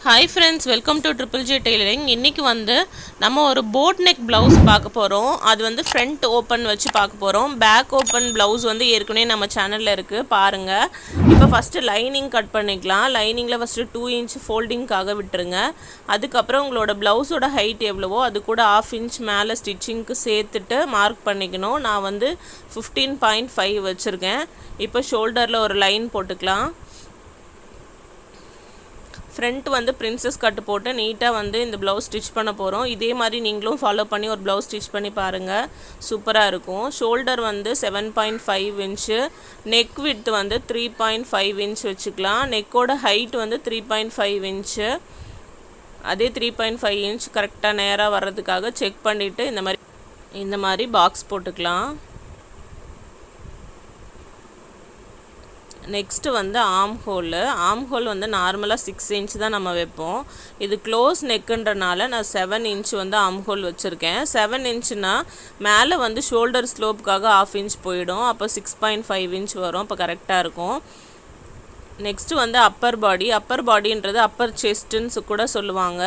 Hi friends, welcome to Triple J Tailoring. இன்னைக்கு வந்து நம்ம ஒரு boat neck blouse பார்க்க போறோம். அது வந்து front open வச்சு பார்க்க போறோம். Back open blouse வந்து ஏற்கனவே நம்ம சேனல்ல இருக்கு பாருங்க. இப்போ first lining கட் பண்ணிக்கலாம். லைனிங்ல first 2 inch foldingகாக விட்டுருங்க. அதுக்கு அப்புறம் உங்களோட blouse-ஓட height எவ்வளவோ அது கூட 1/2 inch மேல ஸ்டிச்சிங்க்கு சேர்த்துட்டு மார்க் பண்ணிக்கணும். நான் வந்து 15.5 வச்சிருக்கேன். இப்போ ஷோல்டர்ல ஒரு லைன் போட்டுக்கலாம். फ्रंट வந்து princess கட் போட்டு நீட்டா வந்து இந்த blouse ஸ்டிட்ச் பண்ண போறோம். இதே மாதிரி நீங்களும் ஃபாலோ பண்ணி ஒரு blouse ஸ்டிட்ச் பண்ணி பாருங்க. சூப்பரா இருக்கும். ஷோல்டர் வந்து 7.5 inch, neck width வந்து 3.5 inch வச்சுக்கலாம். neck-ஓட height வந்து 3.5 inch. அதே 3.5 inch கரெக்ட்டா நேரா வரதுக்காக செக் பண்ணிட்டு இந்த மாதிரி பாக்ஸ் போட்டுக்கலாம். நெக்ஸ்ட் வந்து ஆர்ம் ஹோல் வந்து நார்மலா 6 inch தான் நம்ம வைப்போம். இது க்ளோஸ் நெக்ன்றனால நான் 7 inch வந்து ஆர்ம் ஹோல் வச்சிருக்கேன். 7 inchனா மேலே வந்து ஷோல்டர் ஸ்லோப்புக்காக 1/2 inch போய்டும். அப்போ 6.5 inch வரும். அப்போ கரெக்ட்டா இருக்கும். நெக்ஸ்ட் வந்து அப்பர் பாடின்றது அப்பர் செஸ்ட்னு கூட சொல்லுவாங்க.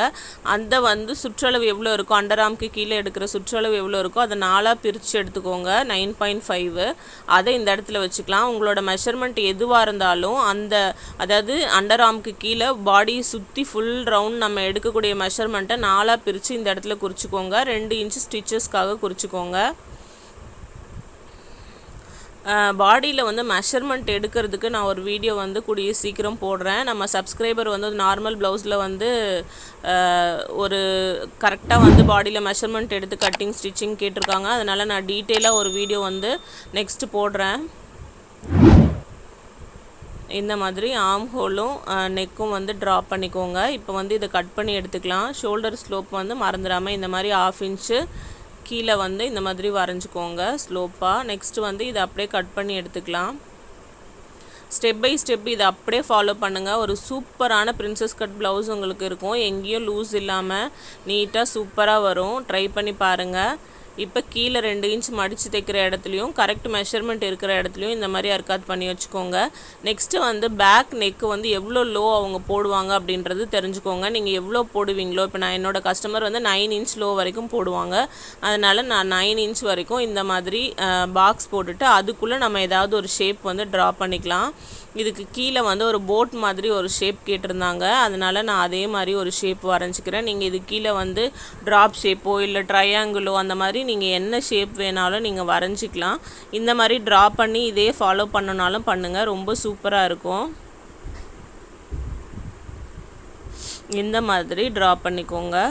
அந்த வந்து சுற்றளவு எவ்வளவு இருக்கோ அண்டர் ஆர்ம்க்கு கீழ எடுக்கிற சுற்றளவு எவ்வளவு இருக்கோ அதை நாலா பிரிச்சு எடுத்துக்கோங்க. 9.5 அதை இந்த இடத்துல வச்சுக்கலாம். உங்களோட மெஷர்மென்ட் எதுவா இருந்தாலும் அதாவது அண்டர் ஆர்ம்க்கு கீழ பாடி சுத்தி ஃபுல் ரவுண்ட் நம்ம எடுக்கக்கூடிய மெஷர்மென்ட்டை நாலா பிரிச்சு இந்த இடத்துல குறிச்சுக்கோங்க. 2 inch ஸ்டிச்சஸ்க்காக குறிச்சுக்கோங்க. பாடியில் வந்து மெஷர்மெண்ட் எடுக்கிறதுக்கு நான் ஒரு வீடியோ வந்து கூடிய சீக்கிரம் போடுறேன். நம்ம சப்ஸ்கிரைபர் வந்து நார்மல் ப்ளவுஸில் வந்து ஒரு கரெக்டாக வந்து பாடியில் மெஷர்மெண்ட் எடுத்து கட்டிங் ஸ்டிச்சிங் கேட்டிருக்காங்க. அதனால் நான் டீட்டெயிலாக ஒரு வீடியோ வந்து நெக்ஸ்ட்டு போடுறேன். இந்த மாதிரி ஆர்ம் ஹோலும் நெக்கும் வந்து ட்ரா பண்ணிக்கோங்க. இப்போ வந்து இதை கட் பண்ணி எடுத்துக்கலாம். ஷோல்டர் ஸ்லோப் வந்து மறந்துடாமல் இந்த மாதிரி 1/2 inch கீழே வந்து இந்த மாதிரி வரைஞ்சிக்கோங்க ஸ்லோப்பாக. நெக்ஸ்ட் வந்து இதை அப்படியே கட் பண்ணி எடுத்துக்கலாம். ஸ்டெப் பை ஸ்டெப் இதை அப்படியே ஃபாலோ பண்ணுங்கள். ஒரு சூப்பரான பிரின்சஸ் கட் ப்ளவுஸ் உங்களுக்கு இருக்கும். எங்கேயும் லூஸ் இல்லாமல் நீட்டாக சூப்பராக வரும். ட்ரை பண்ணி பாருங்கள். இப்போ கீழே 2 inch மடித்து தைக்கிற இடத்துலையும் கரெக்ட் மெஷர்மெண்ட் இருக்கிற இடத்துலையும் இந்த மாதிரி அர்க்காத் பண்ணி வச்சுக்கோங்க. நெக்ஸ்ட்டு வந்து பேக் நெக்கு வந்து எவ்வளோ லோ அவங்க போடுவாங்க அப்படின்றது தெரிஞ்சுக்கோங்க. நீங்கள் எவ்வளோ போடுவீங்களோ, இப்போ நான் என்னோடய கஸ்டமர் வந்து 9 inch லோ வரைக்கும் போடுவாங்க. அதனால் நான் 9 inch வரைக்கும் இந்த மாதிரி பாக்ஸ் போட்டுட்டு அதுக்குள்ளே நம்ம ஏதாவது ஒரு ஷேப் வந்து ட்ரா பண்ணிக்கலாம். இதுக்கு கீழே வந்து ஒரு போட் மாதிரி ஒரு ஷேப் கேட்டிருந்தாங்க. அதனால் நான் அதே மாதிரி ஒரு ஷேப் வரைஞ்சிக்கிறேன். நீங்கள் இது கீழே வந்து ட்ராப் ஷேப்போ இல்லை ட்ரையாங்கிளோ அந்த மாதிரி நீங்கள் என்ன ஷேப் வேணாலும் நீங்கள் வரைஞ்சிக்கலாம். இந்த மாதிரி ட்ரா பண்ணி இதே ஃபாலோ பண்ணனாலும் பண்ணுங்கள். ரொம்ப சூப்பராக இருக்கும். இந்த மாதிரி ட்ரா பண்ணிக்கோங்க.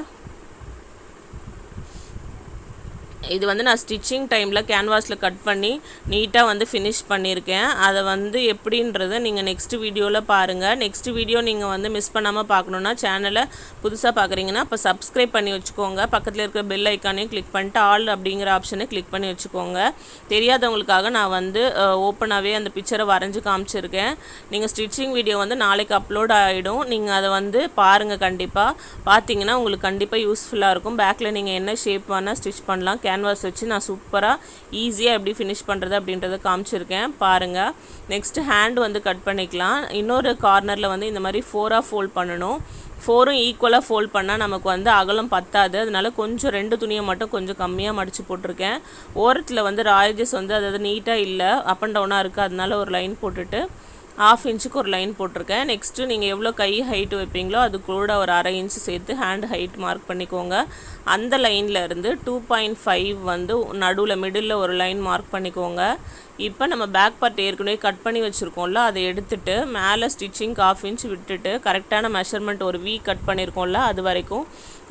இது வந்து நான் ஸ்டிச்சிங் டைமில் கேன்வாஸில் கட் பண்ணி நீட்டாக வந்து ஃபினிஷ் பண்ணியிருக்கேன். அதை வந்து எப்படின்றத நீங்கள் நெக்ஸ்ட் வீடியோவில் பாருங்கள். நெக்ஸ்ட் வீடியோ நீங்கள் வந்து மிஸ் பண்ணாமல் பார்க்கணுன்னா சேனலை புதுசாக பார்க்குறீங்கன்னா அப்போ சப்ஸ்கிரைப் பண்ணி வச்சுக்கோங்க. பக்கத்தில் இருக்கிற பெல் ஐக்கானையும் கிளிக் பண்ணிட்டு ஆல் அப்படிங்கிற ஆப்ஷனை கிளிக் பண்ணி வச்சுக்கோங்க. தெரியாதவங்களுக்காக நான் வந்து ஓப்பனாகவே அந்த பிக்சரை வரைஞ்சி காமிச்சிருக்கேன். நீங்கள் ஸ்டிச்சிங் வீடியோ வந்து நாளைக்கு அப்லோட் ஆகிடும். நீங்கள் அதை வந்து பாருங்கள். கண்டிப்பாக பார்த்தீங்கன்னா உங்களுக்கு கண்டிப்பாக யூஸ்ஃபுல்லாக இருக்கும். பேக்கில் நீங்கள் என்ன ஷேப் வேணால் ஸ்டிச் பண்ணலாம். கேன்வாஸ் வச்சு நான் சூப்பராக ஈஸியாக எப்படி ஃபினிஷ் பண்ணுறது அப்படின்றத காமிச்சிருக்கேன் பாருங்கள். நெக்ஸ்ட்டு ஹேண்ட் வந்து கட் பண்ணிக்கலாம். இன்னொரு கார்னரில் வந்து இந்த மாதிரி 4ஆக ஃபோல்ட் பண்ணணும். 4ம் ஈக்குவலாக ஃபோல்ட் பண்ணால் நமக்கு வந்து அகலம் பத்தாது. அதனால கொஞ்சம் 2 துணியை மட்டும் கொஞ்சம் கம்மியாக மடித்து போட்டிருக்கேன். ஓரத்தில் வந்து ராயஜஸ் வந்து அதாவது நீட்டாக இல்லை, அப் அண்ட் டவுனாக இருக்குது. அதனால ஒரு லைன் போட்டுட்டு 1/2 inchக்கு ஒரு லைன் போட்டிருக்கேன். நெக்ஸ்ட்டு நீங்கள் எவ்வளோ கை ஹைட் வைப்பீங்களோ அது கூட ஒரு 1/2 inch சேர்த்து ஹேண்ட் ஹைட் மார்க் பண்ணிக்கோங்க. அந்த லைனில் இருந்து 2.5 வந்து நடுவில் மிடில் ஒரு லைன் மார்க் பண்ணிக்கோங்க. இப்போ நம்ம பேக் பார்ட் ஏற்கனவே கட் பண்ணி வச்சுருக்கோம்ல, அதை எடுத்துகிட்டு மேலே ஸ்டிச்சிங்க்கு 1/2 inch விட்டுட்டு கரெக்டான மெஷர்மெண்ட் ஒரு V கட் பண்ணியிருக்கோம்ல அது வரைக்கும்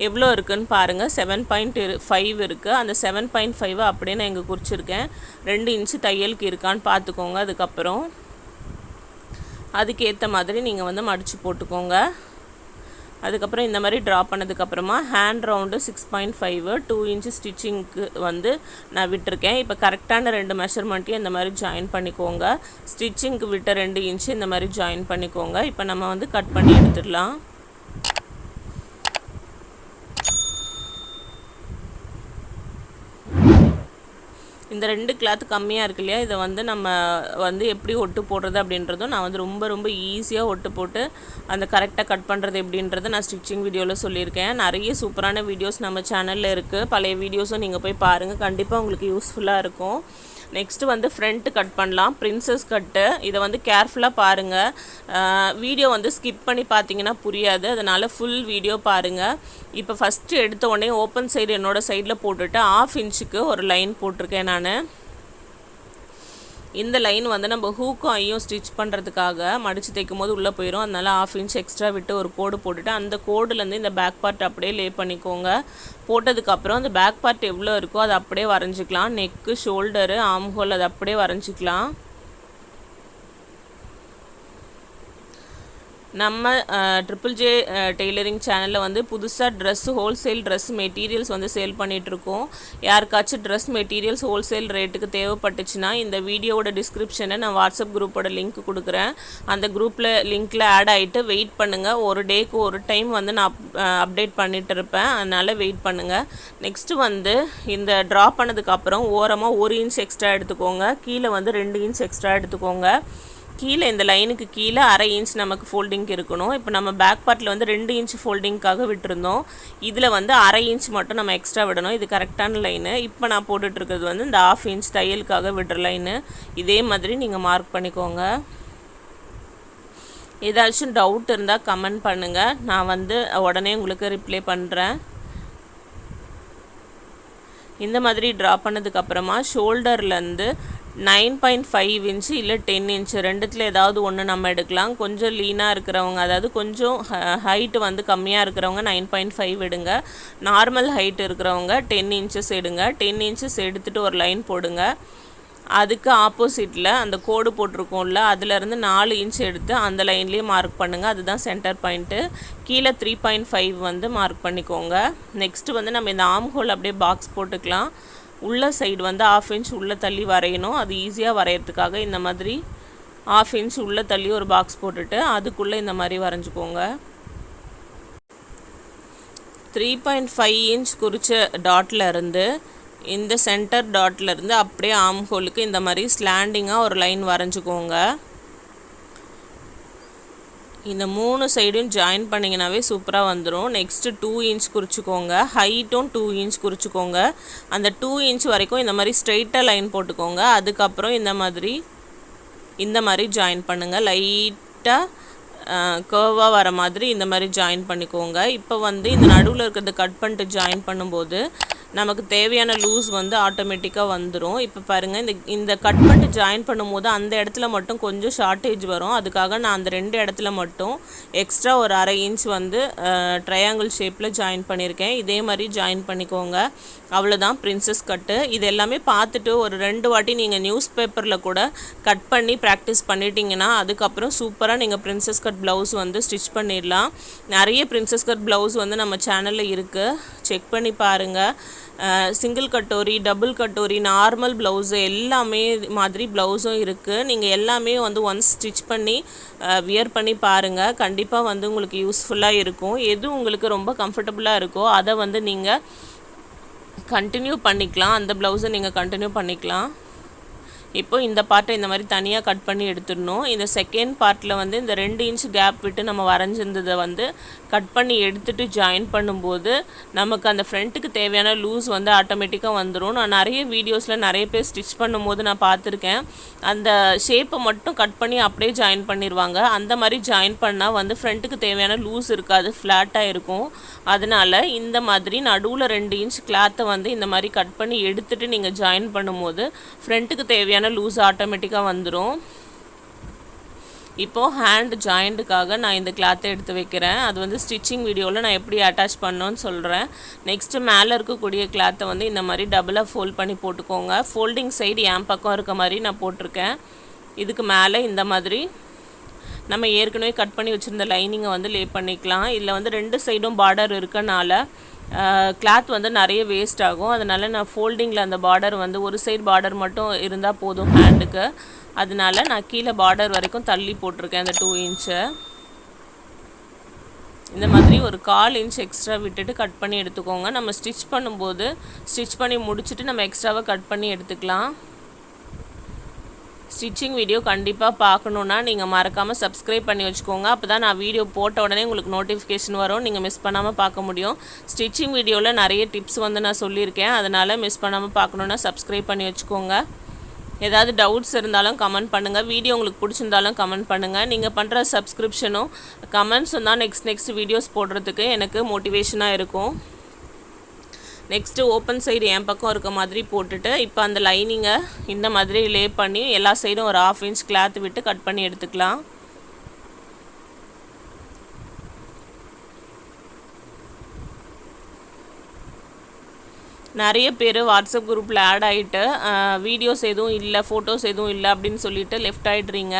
எவ்வளோ இருக்குதுன்னு பாருங்கள். 7.5 இருக்குது. அந்த 7.5 அப்படியே நான் இங்கே குறிச்சிருக்கேன். 2 inch தையலுக்கு இருக்கான்னு பார்த்துக்கோங்க. அதுக்கேற்ற மாதிரி நீங்கள் வந்து மடித்து போட்டுக்கோங்க. அதுக்கப்புறம் இந்த மாதிரி ட்ரா பண்ணதுக்கப்புறமா ஹேண்ட் ரவுண்டு 6.5 2 inch ஸ்டிச்சிங்க்கு வந்து நான் விட்டுருக்கேன். இப்போ கரெக்டான 2 மெஷர்மெண்ட்டையும் இந்த மாதிரி ஜாயின் பண்ணிக்கோங்க. ஸ்டிச்சிங்க்கு விட்ட 2 inch இந்த மாதிரி ஜாயின் பண்ணிக்கோங்க. இப்போ நம்ம வந்து கட் பண்ணி எடுத்துடலாம். இந்த 2 கிளாத் கம்மியாக இருக்கு இல்லையா, இதை வந்து நம்ம வந்து எப்படி ஒட்டு போடுறது அப்படின்றதும் நான் வந்து ரொம்ப ரொம்ப ஈஸியாக ஒட்டு போட்டு அந்த கரெக்டாக கட் பண்ணுறது எப்படின்றத நான் ஸ்டிச்சிங் வீடியோவில் சொல்லியிருக்கேன். நிறைய சூப்பரான வீடியோஸ் நம்ம சேனலில் இருக்குது. பழைய வீடியோஸும் நீங்கள் போய் பாருங்கள், கண்டிப்பாக உங்களுக்கு யூஸ்ஃபுல்லாக இருக்கும். நெக்ஸ்ட்டு வந்து ஃப்ரண்ட் கட் பண்ணலாம், பிரின்சஸ் கட்டு. இதை வந்து கேர்ஃபுல்லாக பாருங்கள், வீடியோ வந்து ஸ்கிப் பண்ணி பார்த்தீங்கன்னா புரியாது, அதனால் ஃபுல் வீடியோ பாருங்கள். இப்போ ஃபஸ்ட்டு எடுத்த உடனே ஓப்பன் சைடு என்னோடய சைடில் போட்டுட்டு 1/2 இன்ச்சுக்கு ஒரு லைன் போட்டிருக்கேன் நான். இந்த லைன் வந்து நம்ம ஹூக்கும் ஐயும் ஸ்டிச் பண்ணுறதுக்காக மடித்து தைக்கும் போது உள்ளே போயிடும், அதனால் 1/2 இன்ச் எக்ஸ்ட்ரா விட்டு ஒரு கோடு போட்டுட்டு அந்த கோடுலேருந்து இந்த பேக் பார்ட் அப்படியே லே பண்ணிக்கோங்க. போட்டதுக்கப்புறம் அந்த பேக் பார்ட் எவ்வளோ இருக்கோ அதை அப்படியே வரைஞ்சிக்கலாம். நெக்கு, ஷோல்டரு, ஆர்ம் ஹோல் அதை அப்படியே வரைஞ்சிக்கலாம். நம்ம ட்ரிபிள்-ஜே டெய்லரிங் சேனலில் வந்து புதுசாக ட்ரெஸ்ஸு ஹோல்சேல் ட்ரெஸ் மெட்டீரியல்ஸ் வந்து சேல் பண்ணிகிட்ருக்கோம். யாருக்காச்சும் ட்ரெஸ் மெட்டீரியல்ஸ் ஹோல்சேல் ரேட்டுக்கு தேவைப்பட்டுச்சுன்னா இந்த வீடியோவோட டிஸ்கிரிப்ஷனை நான் வாட்ஸ்அப் குரூப்போட லிங்க் கொடுக்குறேன். அந்த குரூப்பில் லிங்க்கில் ஆட் ஆகிட்டு வெயிட் பண்ணுங்கள். ஒரு டேக்கு ஒரு டைம் வந்து நான் அப்டேட் பண்ணிகிட்டு இருப்பேன், அதனால் வெயிட் பண்ணுங்கள். நெக்ஸ்ட்டு வந்து இந்த ட்ரா பண்ணதுக்கப்புறம் ஓரமாக 1 இன்ச் எக்ஸ்ட்ரா எடுத்துக்கோங்க, கீழே வந்து 2 இன்ச் எக்ஸ்ட்ரா எடுத்துக்கோங்க. கீழே இந்த லைனுக்கு கீழே 1/2 இன்ச் நமக்கு ஃபோல்டிங் இருக்கணும். இப்போ நம்ம பேக் பார்ட்டில் வந்து 2 இன்ச் ஃபோல்டிங்காக விட்டுருந்தோம், இதில் வந்து 1/2 இன்ச் மட்டும் நம்ம எக்ஸ்ட்ரா விடணும். இது கரெக்டான லைனு. இப்போ நான் போட்டுட்ருக்கிறது வந்து இந்த 1/2 இன்ச் தையலுக்காக விடுற லைனு. இதே மாதிரி நீங்கள் மார்க் பண்ணிக்கோங்க. ஏதாச்சும் டவுட் இருந்தால் கமெண்ட் பண்ணுங்கள், நான் வந்து உடனே உங்களுக்கு ரிப்ளை பண்ணுறேன். இந்த மாதிரி ட்ரா பண்ணதுக்கப்புறமா ஷோல்டர்லேருந்து 9.5 இன்ச்சு இல்லை 10 இன்ச்சு ரெண்டுத்தில் ஏதாவது ஒன்று நம்ம எடுக்கலாம். கொஞ்சம் லீனாக இருக்கிறவங்க, அதாவது கொஞ்சம் ஹைட்டு வந்து கம்மியாக இருக்கிறவங்க 9.5 எடுங்க. நார்மல் ஹைட் இருக்கிறவங்க 10 இன்ச்சஸ் எடுங்க. 10 இன்ச்சஸ் எடுத்துகிட்டு ஒரு லைன் போடுங்க. அதுக்கு ஆப்போசிட்டில் அந்த கோடு போட்டிருக்கோம்ல, அதுலேருந்து 4 இன்ச் எடுத்து அந்த லைன்லேயே மார்க் பண்ணுங்கள், அதுதான் சென்டர் பாயிண்ட்டு. கீழே 3.5 வந்து மார்க் பண்ணிக்கோங்க. நெக்ஸ்ட்டு வந்து நம்ம இந்த ஆர்ம் ஹோல் அப்படியே பாக்ஸ் போட்டுக்கலாம். உள்ள சைடு வந்து 1/2 இன்ச் உள்ளே தள்ளி வரையணும். அது ஈஸியாக வரைகிறதுக்காக இந்த மாதிரி 1/2 இன்ச் உள்ளே தள்ளி ஒரு பாக்ஸ் போட்டுட்டு அதுக்குள்ளே இந்த மாதிரி வரைஞ்சிக்கோங்க. 3.5 இன்ச் குறித்த டாட்டில் இருந்து இந்த சென்டர் டாட்டில் இருந்து அப்படியே ஆர்ம் ஹோலுக்கு இந்த மாதிரி ஸ்லாண்டிங்காக ஒரு லைன் வரைஞ்சிக்கோங்க. இந்த 3 சைடும் ஜாயின் பண்ணிங்கனாவே சூப்பராக வந்துடும். நெக்ஸ்ட்டு 2 இன்ச் குறிச்சிக்கோங்க. ஹைட்டும் 2 இன்ச் குறிச்சிக்கோங்க. அந்த 2 இன்ச் வரைக்கும் இந்த மாதிரி ஸ்ட்ரெயிட்டாக லைன் போட்டுக்கோங்க. அதுக்கப்புறம் இந்த மாதிரி ஜாயின் பண்ணுங்கள். லைட்டாக கர்வாக வர மாதிரி இந்த மாதிரி ஜாயின் பண்ணிக்கோங்க. இப்போ வந்து இந்த நடுவில் இருக்கிறத கட் பண்ணிட்டு ஜாயின் பண்ணும்போது நமக்கு தேவையான லூஸ் வந்து ஆட்டோமேட்டிக்காக வந்துடும். இப்போ பாருங்கள், இந்த கட் பண்ணிட்டு ஜாயின் பண்ணும்போது அந்த இடத்துல மட்டும் கொஞ்சம் ஷார்ட்டேஜ் வரும். அதுக்காக நான் அந்த 2 இடத்துல மட்டும் எக்ஸ்ட்ரா ஒரு 1/2 இன்ச் வந்து ட்ரையாங்கிள் ஷேப்பில் ஜாயின் பண்ணியிருக்கேன். இதே மாதிரி ஜாயின் பண்ணிக்கோங்க. அவ்வளோதான் பிரின்சஸ் கட்டு. இது எல்லாமே பார்த்துட்டு ஒரு 2 வாட்டி நீங்கள் நியூஸ் பேப்பரில் கூட கட் பண்ணி ப்ராக்டிஸ் பண்ணிட்டீங்கன்னா அதுக்கப்புறம் சூப்பராக நீங்கள் பிரின்சஸ் கட் ப்ளவுஸ் வந்து ஸ்டிச் பண்ணிடலாம். நிறைய பிரின்சஸ் கட் ப்ளவுஸ் வந்து நம்ம சேனலில் இருக்குது, செக் பண்ணி பாருங்கள். Single katori, double katori, normal blouse எல்லாமே மாதிரி ப்ளவுஸும் இருக்குது. நீங்கள் எல்லாமே வந்து ஒன்ஸ் ஸ்டிச் பண்ணி வியர் பண்ணி பாருங்கள், கண்டிப்பாக வந்து உங்களுக்கு யூஸ்ஃபுல்லாக இருக்கும். எது உங்களுக்கு ரொம்ப கம்ஃபர்டபுளாக இருக்கோ அதை வந்து நீங்கள் கண்டினியூ பண்ணிக்கலாம், அந்த ப்ளவுஸை நீங்கள் கண்டினியூ பண்ணிக்கலாம். இப்போ இந்த பார்ட்டை இந்த மாதிரி தனியாக கட் பண்ணி எடுத்துடணும். இந்த செகண்ட் பார்ட்டில் வந்து இந்த 2 இன்ச் கேப் விட்டு நம்ம வரைஞ்சிருந்ததை வந்து கட் பண்ணி எடுத்துகிட்டு ஜாயின் பண்ணும்போது நமக்கு அந்த ஃப்ரண்ட்டுக்கு தேவையான லூஸ் வந்து ஆட்டோமேட்டிக்காக வந்துடும். நான் நிறைய வீடியோஸில் நிறைய பேர் ஸ்டிச் பண்ணும்போது நான் பார்த்துருக்கேன், அந்த ஷேப்பை மட்டும் கட் பண்ணி அப்படியே ஜாயின் பண்ணிடுவாங்க. அந்த மாதிரி ஜாயின் பண்ணால் வந்து ஃப்ரண்ட்டுக்கு தேவையான லூஸ் இருக்காது, ஃப்ளாட்டாக இருக்கும். அதனால் இந்த மாதிரி நடுவில் 2 இன்ச் கிளாத்தை வந்து இந்த மாதிரி கட் பண்ணி எடுத்துகிட்டு நீங்கள் ஜாயின் பண்ணும்போது ஃப்ரண்ட்டுக்கு தேவையான லூஸ் ஆட்டோமேட்டிக்காக வந்துடும். இப்போது ஹேண்ட் ஜாயிண்ட்டுக்காக நான் இந்த கிளாத்தை எடுத்து வைக்கிறேன். அது வந்து ஸ்டிச்சிங் வீடியோவில் நான் எப்படி அட்டாச் பண்ணோன்னு சொல்கிறேன். நெக்ஸ்ட்டு மேலே இருக்கக்கூடிய கிளாத்தை வந்து இந்த மாதிரி டபுளாக ஃபோல்ட் பண்ணி போட்டுக்கோங்க. ஃபோல்டிங் சைடு என் பக்கம் இருக்க மாதிரி நான் போட்டிருக்கேன். இதுக்கு மேலே இந்த மாதிரி நம்ம ஏற்கனவே கட் பண்ணி வச்சுருந்த லைனிங்கை வந்து லே பண்ணிக்கலாம். இதில் வந்து 2 சைடும் பார்டர் இருக்கனால கிளாத் வந்து நிறைய வேஸ்ட் ஆகும். அதனால் நான் ஃபோல்டிங்கில் அந்த பார்டர் வந்து ஒரு சைடு பார்டர் மட்டும் இருந்தால் போதும் ஹேண்டுக்கு. அதனால நான் கீழே பார்டர் வரைக்கும் தள்ளி போட்டிருக்கேன் அந்த 2 இன்ச்சை. இந்த மாதிரி ஒரு 1/4 இன்ச் எக்ஸ்ட்ரா விட்டுட்டு கட் பண்ணி எடுத்துக்கோங்க. நம்ம ஸ்டிச் பண்ணும்போது ஸ்டிச் பண்ணி முடிச்சுட்டு நம்ம எக்ஸ்ட்ராவை கட் பண்ணி எடுத்துக்கலாம். ஸ்டிச்சிங் வீடியோ கண்டிப்பாக பார்க்கணுன்னா நீங்கள் மறக்காமல் சப்ஸ்கிரைப் பண்ணி வச்சுக்கோங்க. அப்போ தான் நான் வீடியோ போட்ட உடனே உங்களுக்கு நோட்டிஃபிகேஷன் வரும், நீங்கள் மிஸ் பண்ணாமல் பார்க்க முடியும். ஸ்டிச்சிங் வீடியோவில் நிறைய டிப்ஸ் வந்து நான் சொல்லியிருக்கேன், அதனால் மிஸ் பண்ணாமல் பார்க்கணுன்னா சப்ஸ்கிரைப் பண்ணி வச்சுக்கோங்க. ஏதாவது டவுட்ஸ் இருந்தாலும் கமெண்ட் பண்ணுங்கள். வீடியோ உங்களுக்கு பிடிச்சிருந்தாலும் கமெண்ட் பண்ணுங்கள். நீங்கள் பண்ணுற சப்ஸ்கிரிப்ஷனும் கமெண்ட்ஸும் தான் நெக்ஸ்ட் வீடியோஸ் போடுறதுக்கு எனக்கு மோட்டிவேஷனாக இருக்கும். நெக்ஸ்ட்டு ஓப்பன் சைடு என் பக்கம் இருக்க மாதிரி போட்டுட்டு இப்போ அந்த லைனிங்கை இந்த மாதிரி லே பண்ணி எல்லா சைடும் ஒரு 1/2 இன்ச் கிளாத் விட்டு கட் பண்ணி எடுத்துக்கலாம். நிறைய பேர் வாட்ஸ்அப் குரூப்பில் ஆட் ஆகிட்டு வீடியோஸ் எதுவும் இல்லை, ஃபோட்டோஸ் எதுவும் இல்லை அப்படின்னு சொல்லிட்டு லெஃப்ட் ஆகிடுறீங்க.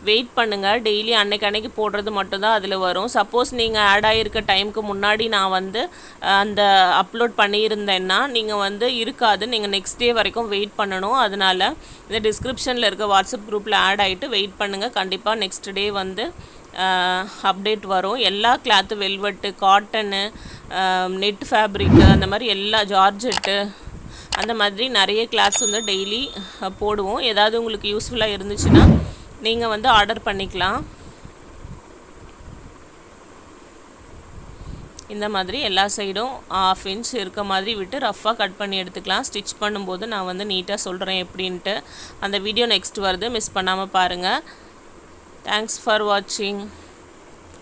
வெயிட் பண்ணுங்கள். டெய்லி அன்னைக்கு போடுறது மட்டும்தான் அதில் வரும். சப்போஸ் நீங்கள் ஆட் ஆகிருக்க டைமுக்கு முன்னாடி நான் வந்து அந்த அப்லோட் பண்ணியிருந்தேன்னா நீங்கள் வந்து இருக்காது. நீங்கள் நெக்ஸ்ட் டே வரைக்கும் வெயிட் பண்ணணும். அதனால் இந்த டிஸ்கிரிப்ஷனில் இருக்க வாட்ஸ்அப் குரூப்பில் ஆட் ஆகிட்டு வெயிட் பண்ணுங்கள். கண்டிப்பாக நெக்ஸ்ட் டே வந்து அப்டேட் வரும். எல்லா cloth, velvet, cotton, net fabric, அந்த மாதிரி எல்லா ஜார்ஜெட்டு, அந்த மாதிரி நிறைய கிளாத்ஸ் வந்து டெய்லி போடுவோம். ஏதாவது உங்களுக்கு யூஸ்ஃபுல்லாக இருந்துச்சுன்னா நீங்கள் வந்து ஆர்டர் பண்ணிக்கலாம். இந்த மாதிரி எல்லா சைடும் 1/2 இன்ச் இருக்க மாதிரி விட்டு ரஃப்பாக கட் பண்ணி எடுத்துக்கலாம். ஸ்டிச் பண்ணும்போது நான் வந்து நீட்டாக சொல்கிறேன் எப்படின்ட்டு. அந்த வீடியோ நெக்ஸ்ட் வருது, மிஸ் பண்ணாமல் பாருங்கள். Thanks for watching.